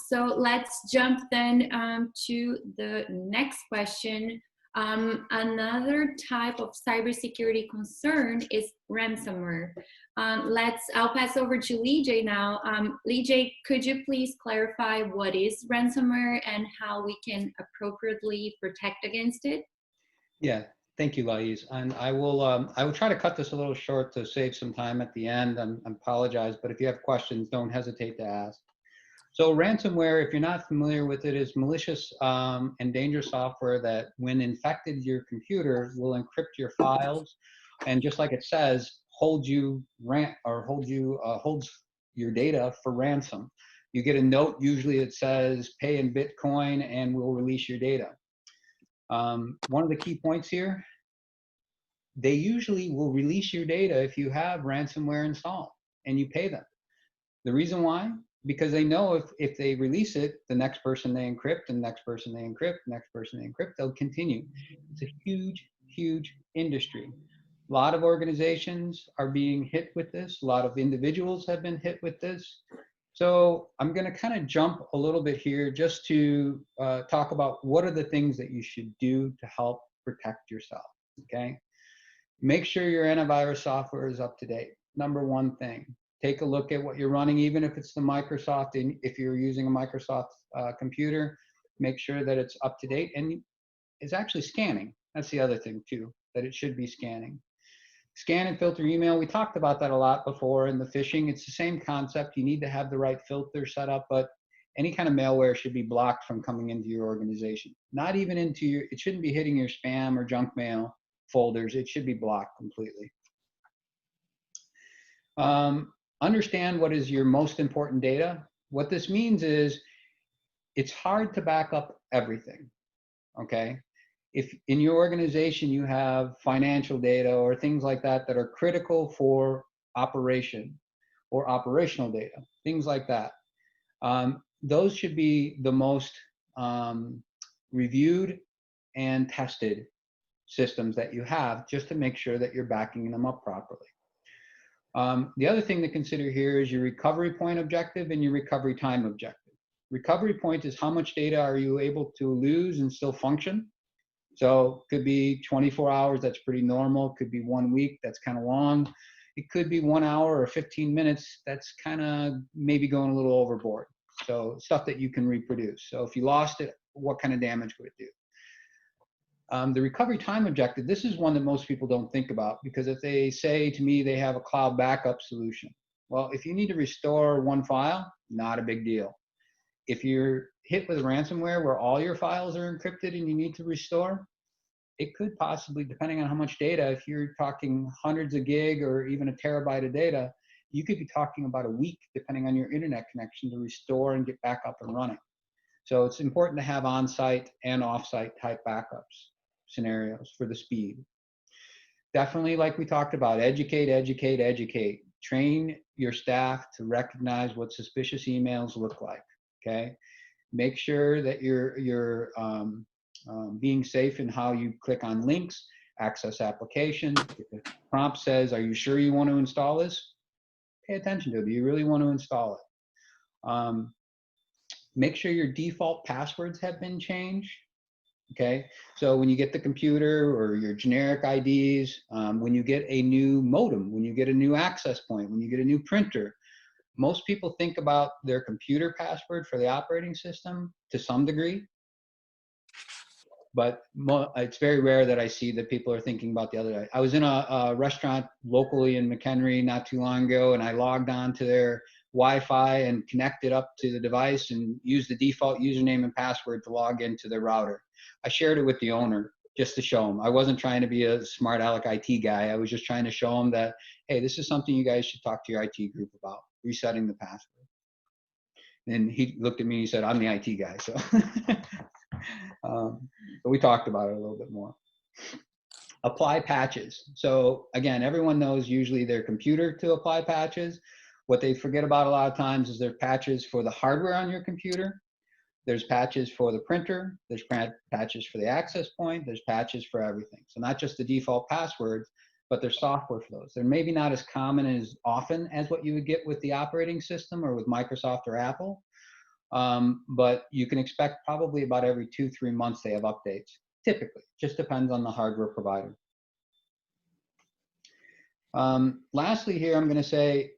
So let's jump then to the next question. Another type of cybersecurity concern is ransomware. I'll pass over to Lee now. Lee, could you please clarify what is ransomware and how we can appropriately protect against it? Yeah, thank you, Lais. And I will try to cut this a little short to save some time at the end. I apologize, but if you have questions, don't hesitate to ask. So ransomware, if you're not familiar with it, is malicious and dangerous software that, when infected your computer, will encrypt your files, and just like it says, holds your data for ransom. You get a note, usually it says, pay in Bitcoin and we'll release your data. One of the key points here, they usually will release your data if you have ransomware installed and you pay them. The reason why? Because they know if they release it, the next person they encrypt, and the next person they encrypt, the next person they encrypt, they'll continue. It's a huge, huge industry. A lot of organizations are being hit with this. A lot of individuals have been hit with this. So I'm going to kind of jump a little bit here just to talk about what are the things that you should do to help protect yourself, okay? Make sure your antivirus software is up to date. Number one thing. Take a look at what you're running, even if it's the Microsoft, and if you're using a Microsoft computer, make sure that it's up to date and it's actually scanning. That's the other thing too, that it should be scanning. Scan and filter email, we talked about that a lot before in the phishing. It's the same concept. You need to have the right filter set up, but any kind of malware should be blocked from coming into your organization. Not even into your, it shouldn't be hitting your spam or junk mail folders. It should be blocked completely. Understand what is your most important data. What this means is it's hard to back up everything, okay? If in your organization you have financial data or things like that that are critical for operation or operational data, things like that, those should be the most reviewed and tested systems that you have, just to make sure that you're backing them up properly. The other thing to consider here is your recovery point objective and your recovery time objective. Recovery point is how much data are you able to lose and still function. So it could be 24 hours, that's pretty normal. It could be 1 week, that's kind of long. It could be 1 hour or 15 minutes, that's kind of maybe going a little overboard. So stuff that you can reproduce. So if you lost it, what kind of damage would it do? The recovery time objective, this is one that most people don't think about, because if they say to me they have a cloud backup solution, well, if you need to restore one file, not a big deal. If you're hit with ransomware where all your files are encrypted and you need to restore, it could possibly, depending on how much data, if you're talking hundreds of gig or even a terabyte of data, you could be talking about a week, depending on your internet connection, to restore and get back up and running. So it's important to have on-site and off-site type backups scenarios for the speed. Definitely, like we talked about, educate, educate, educate. Train your staff to recognize what suspicious emails look like, okay? Make sure that you're being safe in how you click on links, access applications. If the prompt says, are you sure you want to install this? Pay attention to it. Do you really want to install it? Make sure your default passwords have been changed. Okay, so when you get the computer or your generic IDs, when you get a new modem, when you get a new access point, when you get a new printer, most people think about their computer password for the operating system to some degree, but it's very rare that I see that people are thinking about the other. I was in a restaurant locally in McHenry not too long ago, and I logged on to their Wi-Fi and connected up to the device and used the default username and password to log into their router. I shared it with the owner just to show him. I wasn't trying to be a smart aleck IT guy. I was just trying to show him that, hey, this is something you guys should talk to your IT group about, resetting the password. And he looked at me and he said, I'm the IT guy. So, but we talked about it a little bit more. Apply patches. So again, everyone knows usually their computer to apply patches. What they forget about a lot of times is there's patches for the hardware on your computer. There's patches for the printer. There's patches for the access point. There's patches for everything. So not just the default passwords, but there's software for those. They're maybe not as common as often as what you would get with the operating system or with Microsoft or Apple, but you can expect probably about every 2-3 months they have updates. Typically, just depends on the hardware provider. Lastly here, I'm going to say,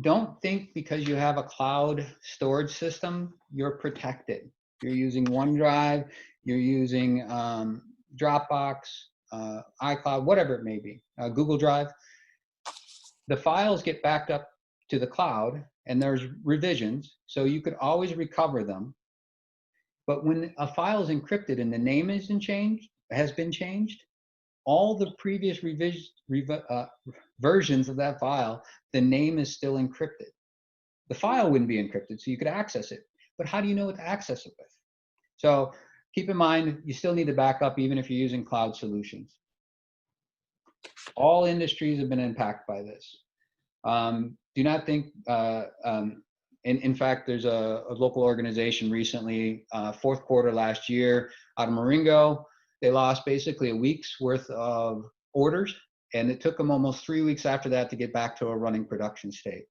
don't think because you have a cloud storage system, you're protected. You're using OneDrive, you're using Dropbox, iCloud, whatever it may be, Google Drive. The files get backed up to the cloud and there's revisions, so you could always recover them. But when a file is encrypted and the name has been changed, all the previous versions of that file, the name is still encrypted. The file wouldn't be encrypted, so you could access it. But how do you know what to access it with? So keep in mind, you still need to back up even if you're using cloud solutions. All industries have been impacted by this. Do not think, in fact, there's a local organization recently, fourth quarter last year out of Marengo. They lost basically a week's worth of orders, and it took them almost 3 weeks after that to get back to a running production state.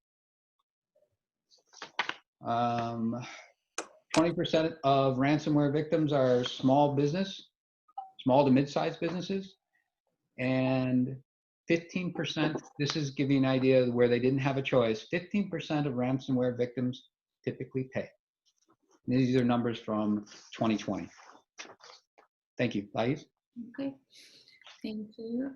20% of ransomware victims are small to mid-sized businesses, and 15%, this is giving you an idea of where they didn't have a choice, 15% of ransomware victims typically pay. And these are numbers from 2020. Thank you. Lais? Okay, thank you.